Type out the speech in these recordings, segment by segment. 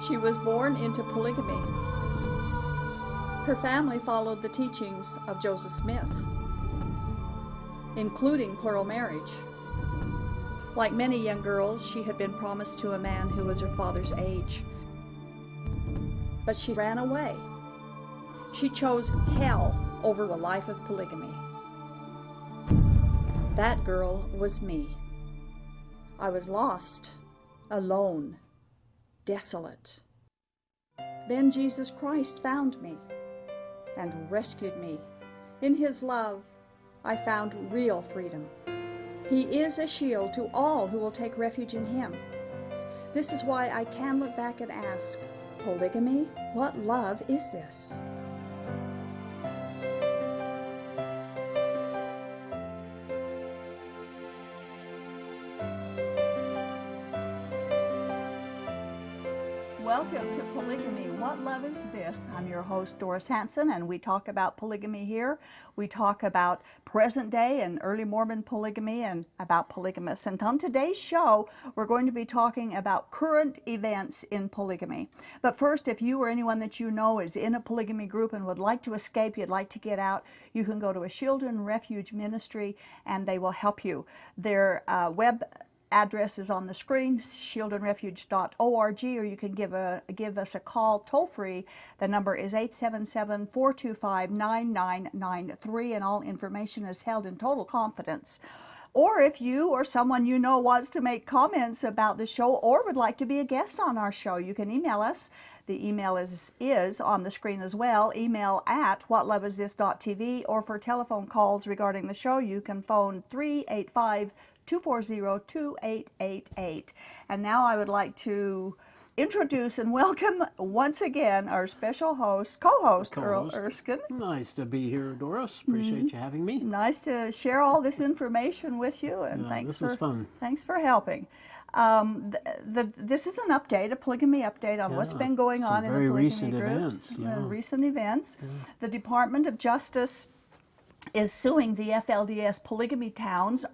She was born into polygamy. Her family followed the teachings of Joseph Smith, including plural marriage. Like many young girls, she had been promised to a man who was her father's age. But she ran away. She chose hell over a life of polygamy. That girl was me. I was lost, alone, desolate. Then Jesus Christ found me and rescued me. In His love, I found real freedom. He is a shield to all who will take refuge in Him. This is why I can look back and ask, polygamy? What love is this? Welcome to Polygamy. What love is this? I'm your host, Doris Hanson, and we talk about polygamy here. We talk about present day and early Mormon polygamy and about polygamists. And on today's show, we're going to be talking about current events in polygamy. But first, if you or anyone that you know is in a polygamy group and would like to escape, you'd like to get out, you can go to a Children Refuge Ministry and they will help you. Their web address is on the screen, childrenrefuge.org, or you can give us a call toll free. The number is 877-425-9993, and all information is held in total confidence. Or if you or someone you know wants to make comments about the show or would like to be a guest on our show, you can email us. The email is on the screen as well, email at whatloveisthis.tv, or for telephone calls regarding the show, you can phone 385-240-2888. And now I would like to introduce and welcome once again our special co-host, Earl Erskine. Nice to be here, Doris. Appreciate you having me. Nice to share all this information with you, and this was fun. Thanks for helping. This is an update, a polygamy update on what's been going on in the polygamy groups. Recent events. The Department of Justice is suing the FLDS polygamy towns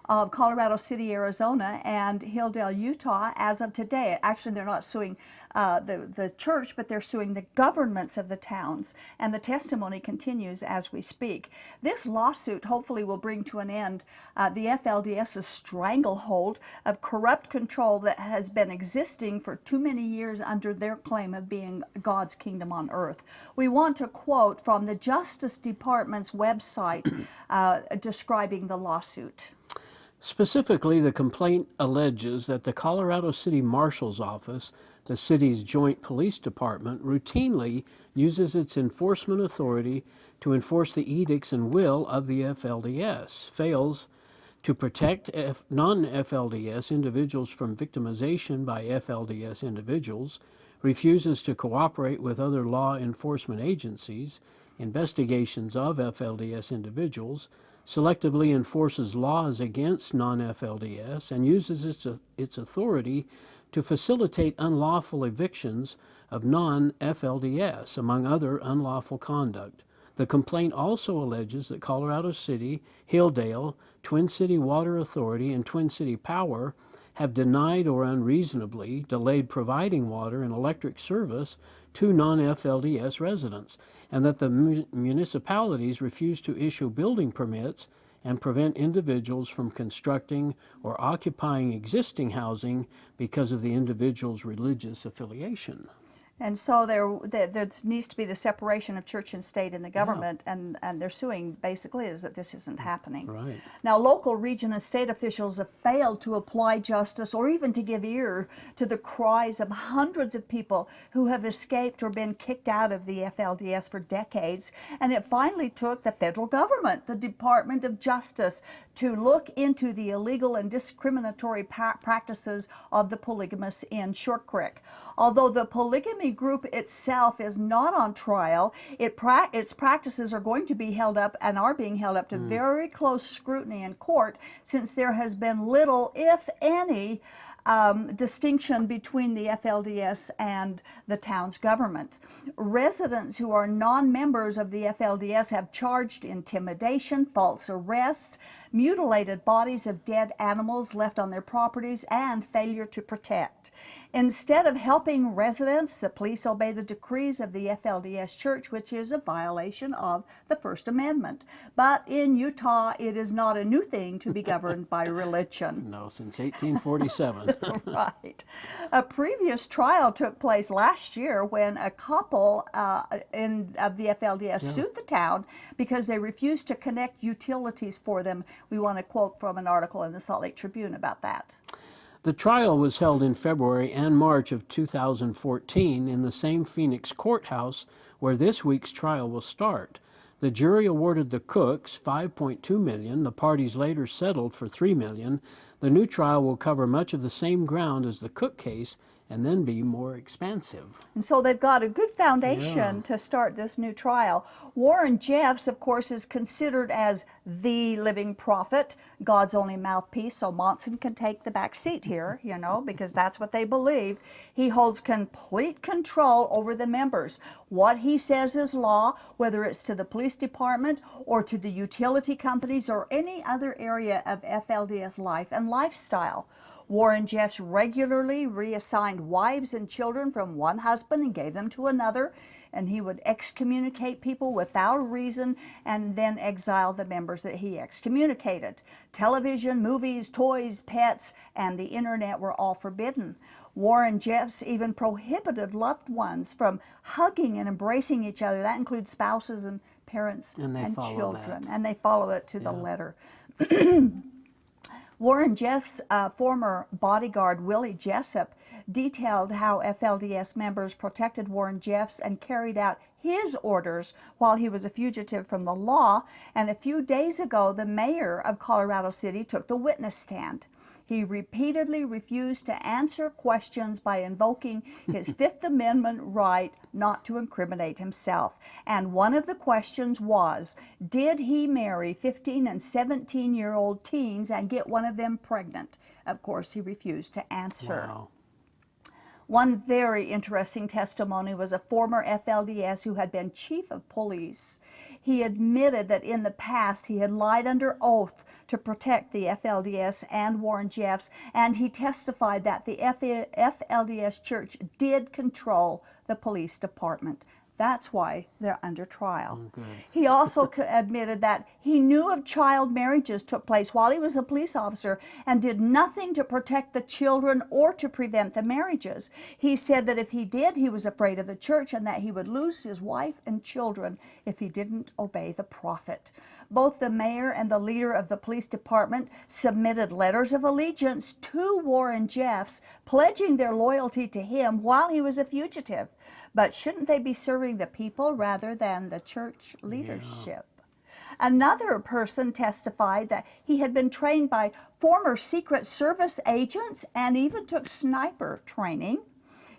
of Colorado City, Arizona, and Hilldale, Utah, as of today. Actually, they're not suing the church, but they're suing the governments of the towns, and the testimony continues as we speak. This lawsuit hopefully will bring to an end the FLDS's stranglehold of corrupt control that has been existing for too many years under their claim of being God's kingdom on earth. We want to quote from the Justice Department's website describing the lawsuit. Specifically, the complaint alleges that the Colorado City Marshal's Office, the city's joint police department, routinely uses its enforcement authority to enforce the edicts and will of the FLDS, fails to protect non-FLDS individuals from victimization by FLDS individuals, refuses to cooperate with other law enforcement agencies, investigations of FLDS individuals, selectively enforces laws against non-FLDS, and uses its authority to facilitate unlawful evictions of non-FLDS, among other unlawful conduct. The complaint also alleges that Colorado City, Hilldale, Twin City Water Authority, and Twin City Power have denied or unreasonably delayed providing water and electric service to non-FLDS residents, and that the municipalities refuse to issue building permits and prevent individuals from constructing or occupying existing housing because of the individual's religious affiliation. And so there needs to be the separation of church and state in the government, and they're suing basically is that this isn't happening. Right. Now, local, region, and state officials have failed to apply justice or even to give ear to the cries of hundreds of people who have escaped or been kicked out of the FLDS for decades. And it finally took the federal government, the Department of Justice, to look into the illegal and discriminatory practices of the polygamists in Short Creek. Although the polygamy group itself is not on trial, its practices are going to be held up and are being held up to very close scrutiny in court, since there has been little, if any, distinction between the FLDS and the town's government. Residents who are non-members of the FLDS have charged intimidation, false arrests, mutilated bodies of dead animals left on their properties, and failure to protect. Instead of helping residents, the police obey the decrees of the FLDS Church, which is a violation of the First Amendment. But in Utah, it is not a new thing to be governed by religion. No, since 1847. Right. A previous trial took place last year when a couple of the FLDS sued the town because they refused to connect utilities for them. We want to quote from an article in the Salt Lake Tribune about that. The trial was held in February and March of 2014 in the same Phoenix courthouse where this week's trial will start. The jury awarded the Cooks $5.2 million. The parties later settled for $3 million. The new trial will cover much of the same ground as the Cook case and then be more expansive. And so they've got a good foundation to start this new trial. Warren Jeffs, of course, is considered as the living prophet, God's only mouthpiece, so Monson can take the back seat here, you know, because that's what they believe. He holds complete control over the members. What he says is law, whether it's to the police department or to the utility companies or any other area of FLDS life and lifestyle. Warren Jeffs regularly reassigned wives and children from one husband and gave them to another, and he would excommunicate people without reason and then exile the members that he excommunicated. Television, movies, toys, pets, and the internet were all forbidden. Warren Jeffs even prohibited loved ones from hugging and embracing each other. That includes spouses and parents and children. And they follow it to the letter. Warren Jeffs' former bodyguard, Willie Jessup, detailed how FLDS members protected Warren Jeffs and carried out his orders while he was a fugitive from the law. And a few days ago, the mayor of Colorado City took the witness stand. He repeatedly refused to answer questions by invoking his Fifth Amendment right not to incriminate himself. And one of the questions was, did he marry 15 and 17-year-old teens and get one of them pregnant? Of course, he refused to answer. Wow. One very interesting testimony was a former FLDS who had been chief of police. He admitted that in the past he had lied under oath to protect the FLDS and Warren Jeffs, and he testified that the FLDS Church did control the police department. That's why they're under trial. He also admitted that he knew of child marriages took place while he was a police officer and did nothing to protect the children or to prevent the marriages. He said that if he did, he was afraid of the church and that he would lose his wife and children if he didn't obey the prophet. Both the mayor and the leader of the police department submitted letters of allegiance to Warren Jeffs, pledging their loyalty to him while he was a fugitive. But shouldn't they be serving the people rather than the church leadership? Another person testified that he had been trained by former Secret Service agents and even took sniper training.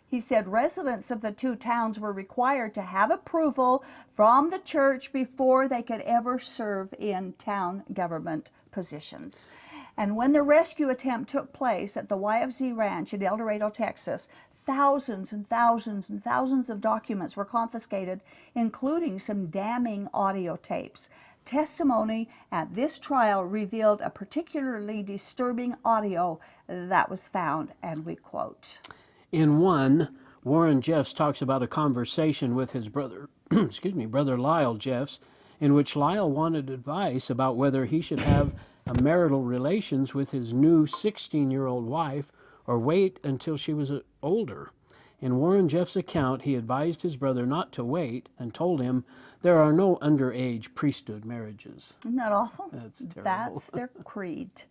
He said residents of the two towns were required to have approval from the church before they could ever serve in town government positions. And when the rescue attempt took place at the YFZ Ranch in El Dorado, Texas, thousands and thousands and thousands of documents were confiscated, including some damning audio tapes. Testimony at this trial revealed a particularly disturbing audio that was found, and we quote. In one, Warren Jeffs talks about a conversation with his brother, brother Lyle Jeffs, in which Lyle wanted advice about whether he should have a marital relations with his new 16-year-old wife or wait until she was older. In Warren Jeffs' account, he advised his brother not to wait and told him there are no underage priesthood marriages. Isn't that awful? That's terrible. That's their creed.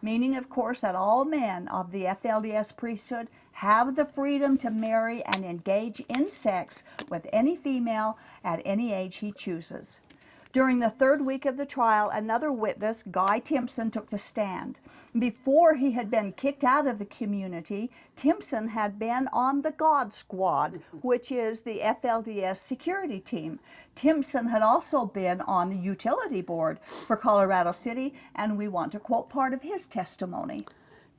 Meaning, of course, that all men of the FLDS priesthood have the freedom to marry and engage in sex with any female at any age he chooses. During the third week of the trial, another witness, Guy Timpson, took the stand. Before he had been kicked out of the community, Timpson had been on the God Squad, which is the FLDS security team. Timpson had also been on the utility board for Colorado City, and we want to quote part of his testimony.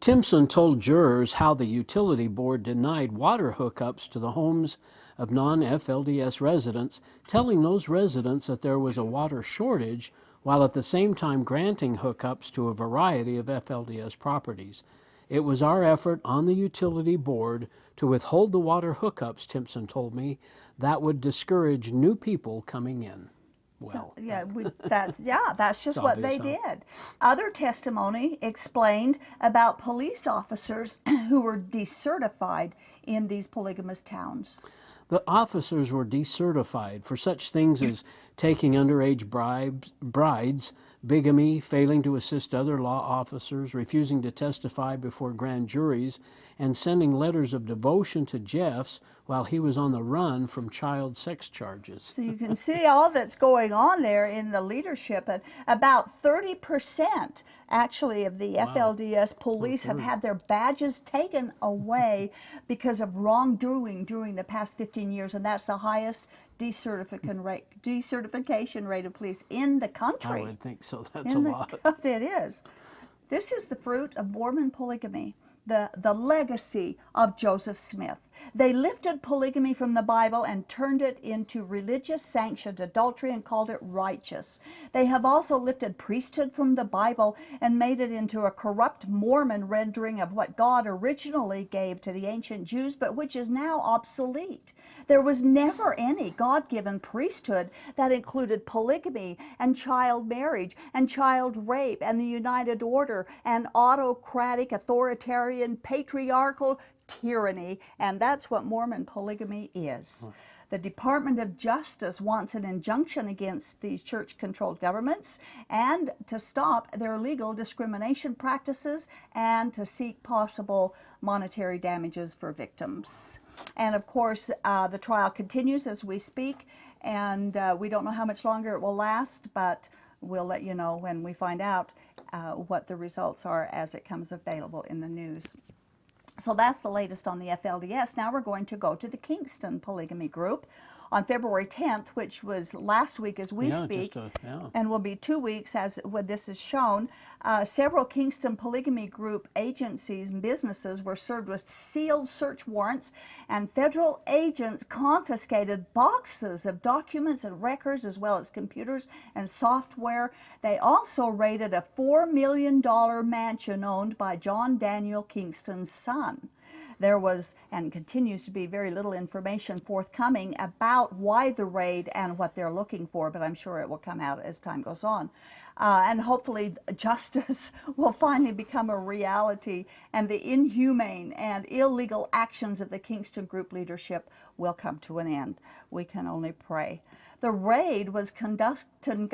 Timpson told jurors how the utility board denied water hookups to the homes of non-FLDS residents, telling those residents that there was a water shortage, while at the same time granting hookups to a variety of FLDS properties. It was our effort on the utility board to withhold the water hookups, Timpson told me, that would discourage new people coming in. Well, that's just what they did. Other testimony explained about police officers who were decertified in these polygamous towns. The officers were decertified for such things as taking underage brides, bigamy, failing to assist other law officers, refusing to testify before grand juries, and sending letters of devotion to Jeffs while he was on the run from child sex charges. So you can see all that's going on there in the leadership. And about 30% actually of the FLDS police have had their badges taken away because of wrongdoing during the past 15 years, and that's the highest decertification rate of police in the country. I would think so. That's a lot. It is. This is the fruit of Mormon polygamy, the legacy of Joseph Smith. They lifted polygamy from the Bible and turned it into religious sanctioned adultery and called it righteous. They have also lifted priesthood from the Bible and made it into a corrupt Mormon rendering of what God originally gave to the ancient Jews, but which is now obsolete. There was never any God-given priesthood that included polygamy and child marriage and child rape and the United Order and autocratic, authoritarian, patriarchal tyranny, and that's what Mormon polygamy is. The Department of Justice wants an injunction against these church-controlled governments and to stop their legal discrimination practices and to seek possible monetary damages for victims. And of course, the trial continues as we speak, and we don't know how much longer it will last, but we'll let you know when we find out what the results are as it comes available in the news. So that's the latest on the FLDS. Now we're going to go to the Kingston polygamy group on February 10th, which was last week as we speak, and will be 2 weeks as when this is shown. Several Kingston polygamy group agencies and businesses were served with sealed search warrants, and federal agents confiscated boxes of documents and records as well as computers and software. They also raided a $4 million mansion owned by John Daniel Kingston's son. There was and continues to be very little information forthcoming about why the raid and what they're looking for, but I'm sure it will come out as time goes on. And hopefully justice will finally become a reality and the inhumane and illegal actions of the Kingston group leadership will come to an end. We can only pray. The raid was conducted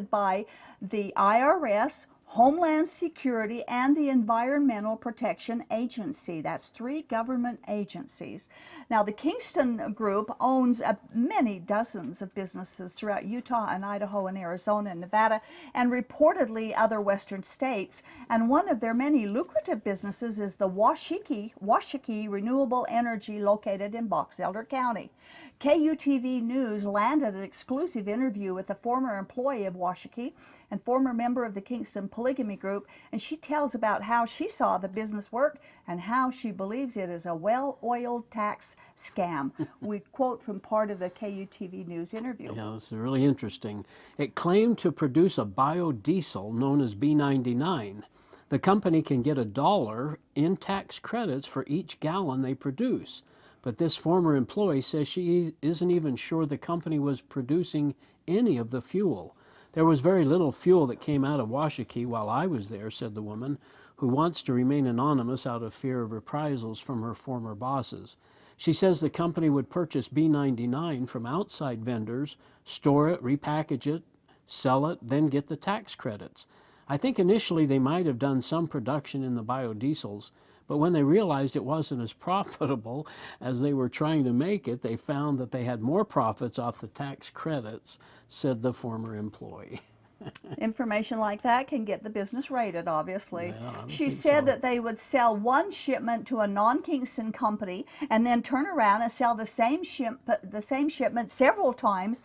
by the IRS, Homeland Security, and the Environmental Protection Agency. That's 3 government agencies. Now, the Kingston Group owns many dozens of businesses throughout Utah and Idaho and Arizona and Nevada, and reportedly other western states. And one of their many lucrative businesses is the Washakie Renewable Energy located in Box Elder County. KUTV News landed an exclusive interview with a former employee of Washakie and former member of the Kingston Polygamy Group, and she tells about how she saw the business work and how she believes it is a well-oiled tax scam. We quote from part of the KUTV News interview. Yeah, it's really interesting. It claimed to produce a biodiesel known as B99. The company can get $1 in tax credits for each gallon they produce. But this former employee says she isn't even sure the company was producing any of the fuel. There was very little fuel that came out of Washakie while I was there, said the woman, who wants to remain anonymous out of fear of reprisals from her former bosses. She says the company would purchase B99 from outside vendors, store it, repackage it, sell it, then get the tax credits. I think initially they might have done some production in the biodiesels, but when they realized it wasn't as profitable as they were trying to make it, they found that they had more profits off the tax credits, said the former employee. Information like that can get the business raided, obviously. Yeah, I would She think said so. that they would sell one shipment to a non-Kingston company and then turn around and sell the same shipment several times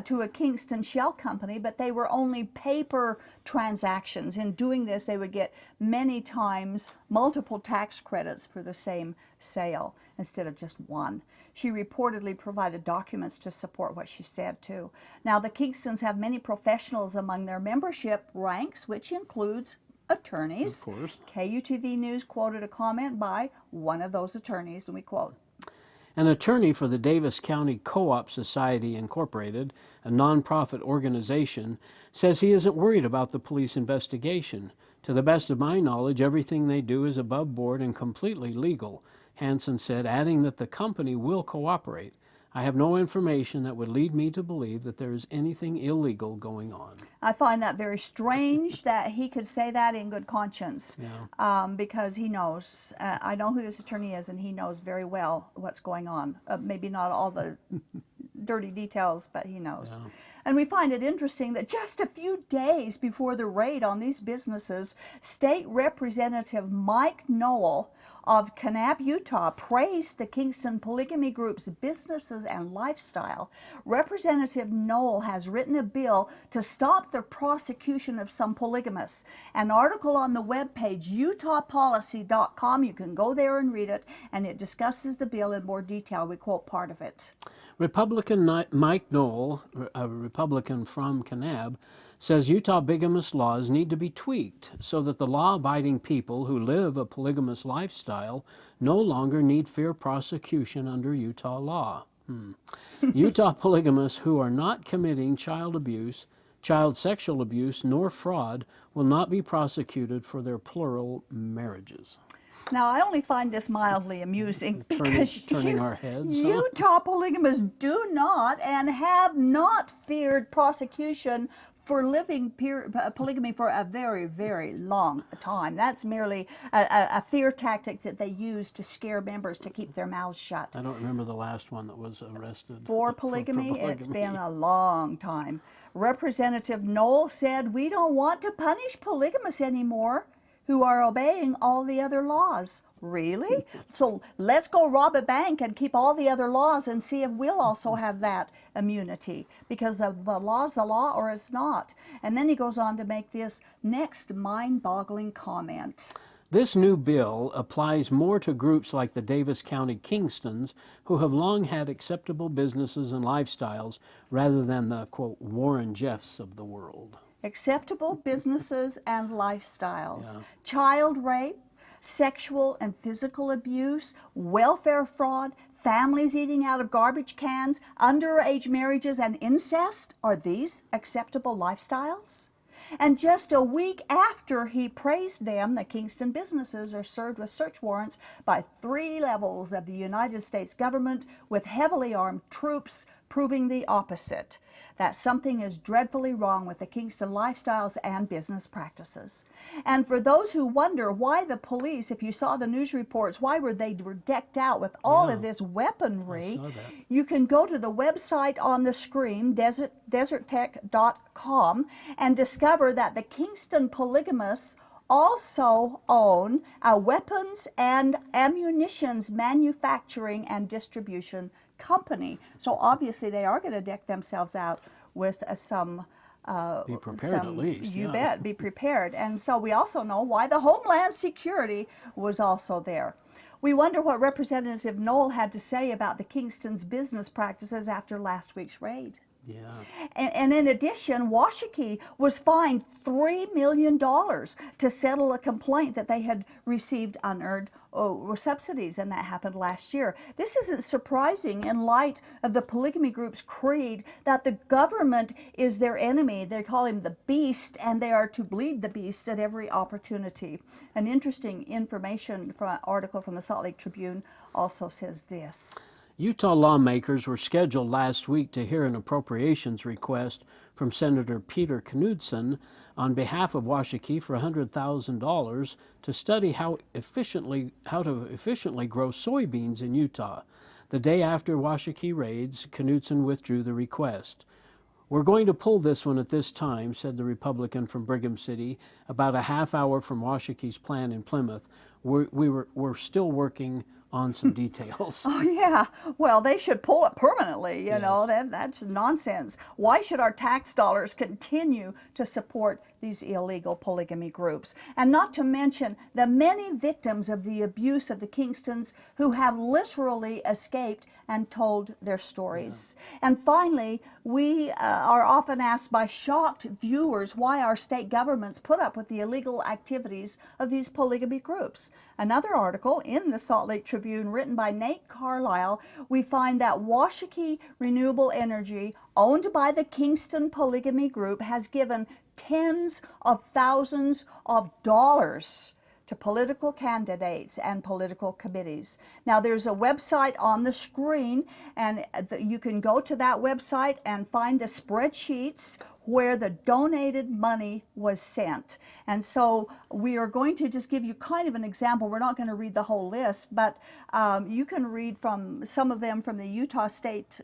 to a Kingston shell company, but they were only paper transactions. In doing this, they would get many times multiple tax credits for the same sale instead of just one. She reportedly provided documents to support what she said too. Now, the Kingstons have many professionals among their membership ranks, which includes attorneys. Of course. KUTV News quoted a comment by one of those attorneys, and we quote, An attorney for the Davis County Co-op Society Incorporated, a nonprofit organization, says he isn't worried about the police investigation. To the best of my knowledge, everything they do is above board and completely legal, Hansen said, adding that the company will cooperate. I have no information that would lead me to believe that there is anything illegal going on. I find that very strange that he could say that in good conscience, because he knows. I know who this attorney is, and he knows very well what's going on. Maybe not all the dirty details, but he knows. Yeah. And we find it interesting that just a few days before the raid on these businesses, State Representative Mike Knoll of Kanab, Utah, praised the Kingston Polygamy Group's businesses and lifestyle. Representative Knoll has written a bill to stop the prosecution of some polygamists. An article on the webpage utahpolicy.com, you can go there and read it, and it discusses the bill in more detail. We quote part of it. Republican Mike Knoll, a Republican from Kanab, says Utah bigamist laws need to be tweaked so that the law-abiding people who live a polygamous lifestyle no longer need fear prosecution under Utah law. Utah polygamists who are not committing child abuse, child sexual abuse, nor fraud will not be prosecuted for their plural marriages. Now, I only find this mildly amusing because turning our heads, huh? Utah polygamists do not and have not feared prosecution for living polygamy for a very, very long time. That's merely a fear tactic that they use to scare members to keep their mouths shut. I don't remember the last one that was arrested. For polygamy, it's been a long time. Representative Knoll said, "We don't want to punish polygamists anymore who are obeying all the other laws." Really? So let's go rob a bank and keep all the other laws and see if we'll also have that immunity, because the law's the law or it's not. And then he goes on to make this next mind-boggling comment. This new bill applies more to groups like the Davis County Kingstons, who have long had acceptable businesses and lifestyles, rather than the, quote, Warren Jeffs of the world. Acceptable businesses and lifestyles. Child rape, sexual and physical abuse, welfare fraud, families eating out of garbage cans, underage marriages, and incest. Are these acceptable lifestyles? And just a week after he praised them, the Kingston businesses are served with search warrants by 3 levels of the United States government with heavily armed troops, proving the opposite, that something is dreadfully wrong with the Kingston lifestyles and business practices. And for those who wonder why the police, if you saw the news reports, why were they decked out with all of this weaponry, you can go to the website on the screen, deserttech.com, and discover that the Kingston polygamists also own a weapons and ammunitions manufacturing and distribution company. So obviously they are going to deck themselves out with some be prepared at least. You bet, be prepared. And so we also know why the Homeland Security was also there. We wonder what Representative Knoll had to say about the Kingston's business practices after last week's raid. Yeah. And in addition, Washakie was fined $3 million to settle a complaint that they had received unearned subsidies, and that happened last year. This isn't surprising in light of the polygamy group's creed that the government is their enemy. They call him the beast, and they are to bleed the beast at every opportunity. An interesting information from an article from the Salt Lake Tribune also says this. Utah lawmakers were scheduled last week to hear an appropriations request from Senator Peter Knudsen on behalf of Washakie for $100,000 to study how to efficiently grow soybeans in Utah. The day after Washakie raids, Knudsen withdrew the request. "We're going to pull this one at this time," said the Republican from Brigham City, about a half hour from Washaki's plant in Plymouth. We're still working on some details. Oh, yeah. Well, they should pull it permanently, you know. Yes. That's nonsense. Why should our tax dollars continue to support these illegal polygamy groups? And not to mention the many victims of the abuse of the Kingstons who have literally escaped and told their stories. Yeah. And finally, we are often asked by shocked viewers why our state governments put up with the illegal activities of these polygamy groups. Another article in the Salt Lake Tribune written by Nate Carlisle, we find that Washaki Renewable Energy, owned by the Kingston Polygamy Group, has given tens of thousands of dollars to political candidates and political committees. Now, there's a website on the screen, and you can go to that website and find the spreadsheets where the donated money was sent. And so we are going to just give you kind of an example. We're not going to read the whole list, but you can read from some of them from the Utah State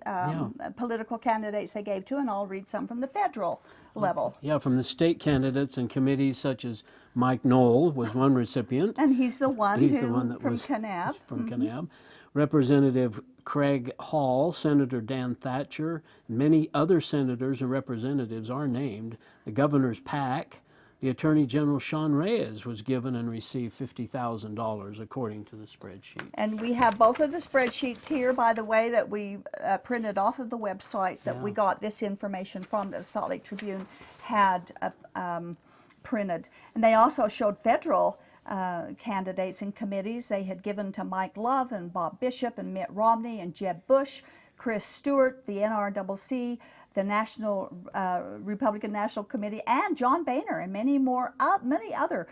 political candidates they gave to, and I'll read some from the federal level. Yeah, from the state candidates and committees such as Mike Knoll was one recipient. And he's the one that from was Kanab. From Kanab. Representative Craig Hall, Senator Dan Thatcher, and many other senators and representatives are named. The governor's PAC, the Attorney General Sean Reyes was given and received $50,000 according to the spreadsheet. And we have both of the spreadsheets here, by the way, that we printed off of the website that we got this information from, that the Salt Lake Tribune had printed. And they also showed federal candidates and committees. They had given to Mike Love and Bob Bishop and Mitt Romney and Jeb Bush, Chris Stewart, the NRCC, the National Republican National Committee, and John Boehner, and many other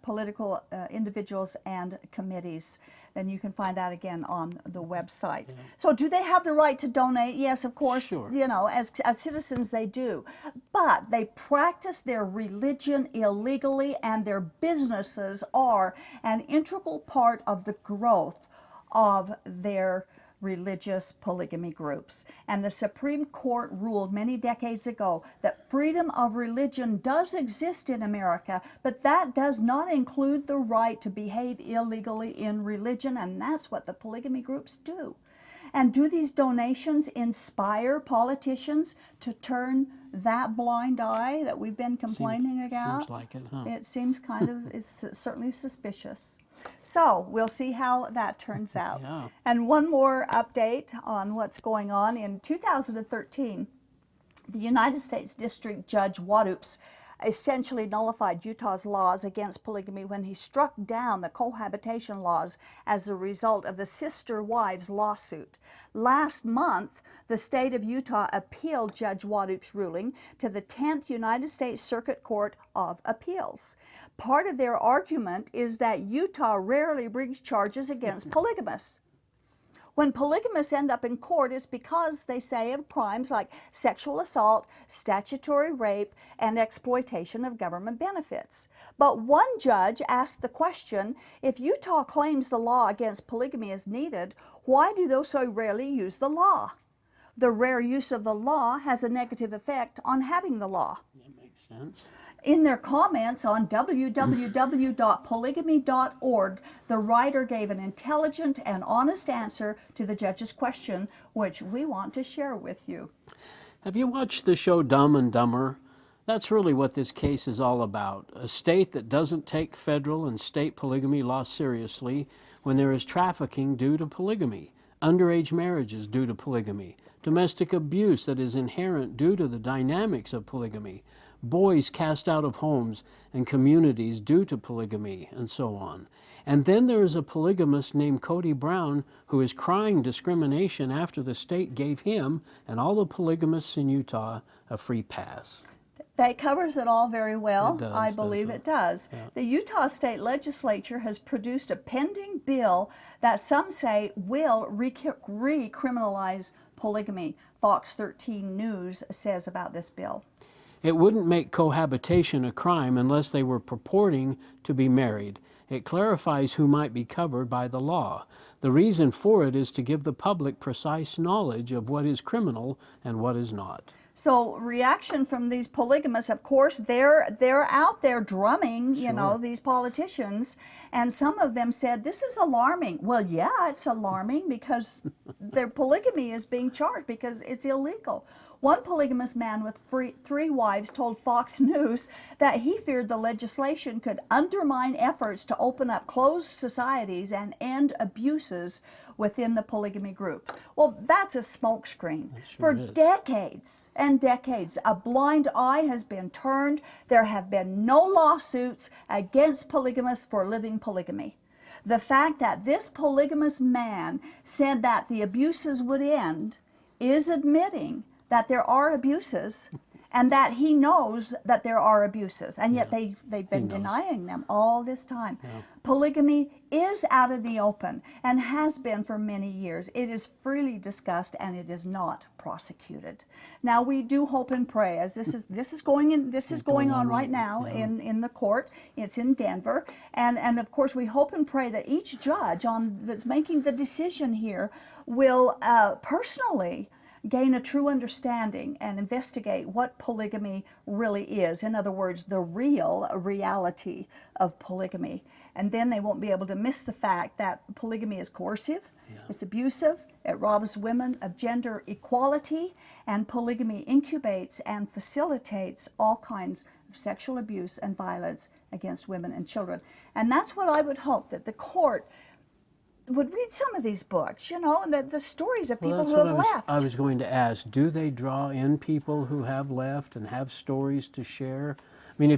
political individuals and committees. And you can find that again on the website. Yeah. So do they have the right to donate? Yes, of course. Sure. You know, as citizens they do. But they practice their religion illegally, and their businesses are an integral part of the growth of their religious polygamy groups. And the Supreme Court ruled many decades ago that freedom of religion does exist in America, but that does not include the right to behave illegally in religion, and that's what the polygamy groups do. And do these donations inspire politicians to turn that blind eye that we've been complaining about? Seems like it, huh? It seems kind of, it's certainly suspicious. So we'll see how that turns out. Yeah. And one more update on what's going on. In 2013, the United States District Judge Waddups essentially nullified Utah's laws against polygamy when he struck down the cohabitation laws as a result of the sister wives lawsuit. Last month, the state of Utah appealed Judge Waddups' ruling to the 10th United States Circuit Court of Appeals. Part of their argument is that Utah rarely brings charges against polygamists. When polygamists end up in court, it's because, they say, of crimes like sexual assault, statutory rape, and exploitation of government benefits. But one judge asked the question, if Utah claims the law against polygamy is needed, why do they so rarely use the law? The rare use of the law has a negative effect on having the law. That makes sense. In their comments on www.polygamy.org, the writer gave an intelligent and honest answer to the judge's question, which we want to share with you. Have you watched the show Dumb and Dumber? That's really what this case is all about. A state that doesn't take federal and state polygamy law seriously when there is trafficking due to polygamy, underage marriages due to polygamy, domestic abuse that is inherent due to the dynamics of polygamy, boys cast out of homes and communities due to polygamy, and so on. And then there is a polygamist named Cody Brown who is crying discrimination after the state gave him and all the polygamists in Utah a free pass. That covers it all very well. It does, I believe it does. Yeah. The Utah State Legislature has produced a pending bill that some say will recriminalize polygamy. Fox 13 News says about this bill. It wouldn't make cohabitation a crime unless they were purporting to be married. It clarifies who might be covered by the law. The reason for it is to give the public precise knowledge of what is criminal and what is not. So reaction from these polygamists, of course, they're out there drumming, you know, these politicians, and some of them said, this is alarming. Well, yeah, it's alarming because their polygamy is being charged because it's illegal. One polygamous man with three wives told Fox News that he feared the legislation could undermine efforts to open up closed societies and end abuses within the polygamy group. Well, that's a smokescreen. For decades and decades, a blind eye has been turned. There have been no lawsuits against polygamists for living polygamy. The fact that this polygamous man said that the abuses would end is admitting that there are abuses and that he knows that there are abuses, and yet they've been denying them all this time. Polygamy is out in the open and has been for many years. It is freely discussed and it is not prosecuted. Now we do hope and pray, as this is going on right now in the court. It's in Denver, and of course we hope and pray that each judge that's making the decision here will personally gain a true understanding and investigate what polygamy really is. In other words, the real reality of polygamy. And then they won't be able to miss the fact that polygamy is coercive, it's abusive, it robs women of gender equality, and polygamy incubates and facilitates all kinds of sexual abuse and violence against women and children. And that's what I would hope, that the court would read some of these books, you know, and the stories of people who have left. I was going to ask, do they draw in people who have left and have stories to share? I mean,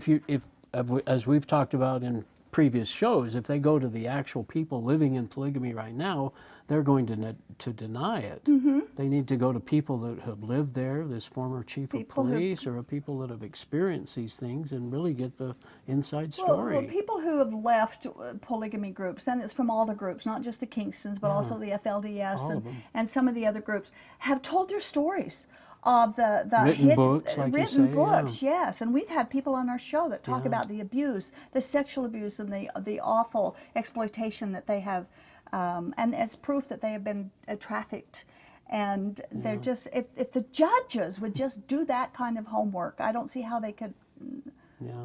as we've talked about in previous shows, if they go to the actual people living in polygamy right now, they're going to deny it. They need to go to people that have lived there, this former chief of police, or people that have experienced these things, and really get the inside story. Well, people who have left polygamy groups, then it's from all the groups, not just the Kingstons, but also the FLDS and some of the other groups, have told their stories of the written books, like written you say, books, yes. And we've had people on our show that talk about the abuse, the sexual abuse, and the awful exploitation that they have, and it's proof that they have been trafficked. And they're just, if the judges would just do that kind of homework, I don't see how they could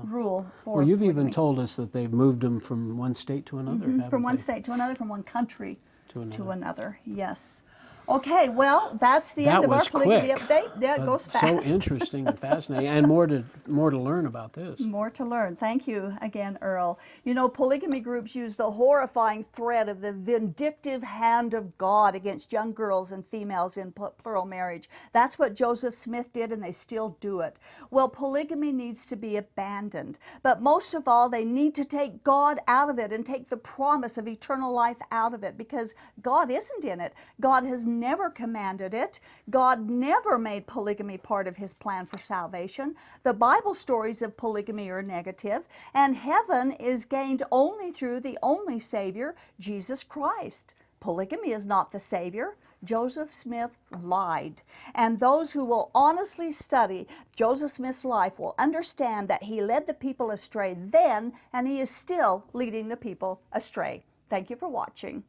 rule for Well, you've polygamy. even told us that they've moved them from one state to another. From one state to another, from one country to another. Yes. Okay, well, that's the end of our polygamy update. Yeah, it goes fast. So interesting and fascinating, and more to learn about this. More to learn. Thank you again, Earl. You know, polygamy groups use the horrifying threat of the vindictive hand of God against young girls and females in plural marriage. That's what Joseph Smith did, and they still do it. Well, polygamy needs to be abandoned, but most of all, they need to take God out of it and take the promise of eternal life out of it, because God isn't in it. God has never commanded it. God never made polygamy part of his plan for salvation. The Bible stories of polygamy are negative, and heaven is gained only through the only Savior, Jesus Christ. Polygamy is not the Savior. Joseph Smith lied. And those who will honestly study Joseph Smith's life will understand that he led the people astray then, and he is still leading the people astray. Thank you for watching.